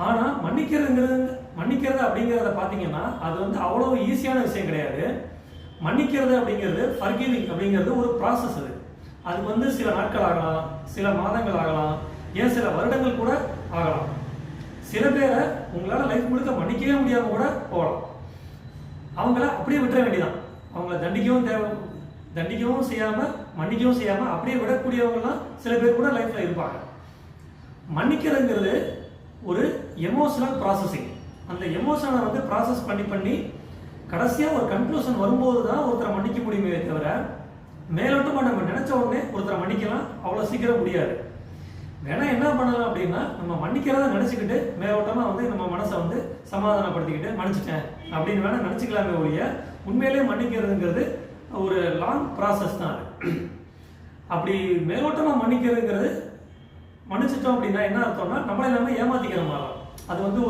ஆனால் மன்னிக்கிறது அப்படிங்கிறத பார்த்தீங்கன்னா அது வந்து அவ்வளோ ஈஸியான விஷயம் கிடையாது. மன்னிக்கிறது அப்படிங்கிறது ஃபர்கிவிங் அப்படிங்கிறது ஒரு ப்ராசஸ். அதுக்கு வந்து சில நாட்கள் ஆகலாம், சில மாதங்கள் ஆகலாம், ஏன் சில வருடங்கள் கூட ஆகலாம். சில பேரை உங்களால் லைஃப் முழுக்க மன்னிக்கவே முடியாமல் கூட போகலாம். அவங்கள அப்படியே விட்டுற வேண்டியதான். அவங்கள தண்டிக்கவும் செய்யாமல் மன்னிக்கவும் செய்யாமல் அப்படியே விடக்கூடியவங்கலாம் சில பேர் கூட லைஃப்பில் இருப்பாங்க. மன்னிக்கிறதுங்கிறது ஒரு எமோஷனல் ப்ராசஸிங். அந்த எமோஷனை வந்து ப்ராசஸ் பண்ணி கடைசியாக ஒரு கன்க்ளூஷன் வரும்போது தான் ஒருத்தரை மன்னிக்க முடியுமே தவிர மேலோட்டமாக நம்ம நினச்ச உடனே ஒருத்தரை மன்னிக்கலாம் அவ்வளோ சீக்கிரம் முடியாது. வேணா என்ன பண்ணலாம் அப்படின்னா, நம்ம மன்னிக்கிறத நினச்சிக்கிட்டு மேலோட்டமாக வந்து நம்ம மனசை வந்து சமாதானப்படுத்திக்கிட்டு மன்னிச்சிட்டேன் அப்படின்னு வேணா நினச்சிக்கலாமே ஒழிய உண்மையிலேயே மன்னிக்கிறதுங்கிறது ஒரு லாங் ப்ராசஸ் தான் அது. அப்படி மேலோட்டமாக மன்னிக்கிறதுங்கிறது மன்னிச்சிட்டோம் அப்படின்னா என்ன அர்த்தம்னா நம்மளை எல்லாமே ஏமாத்திக்கிற மாதிரி. அது வந்து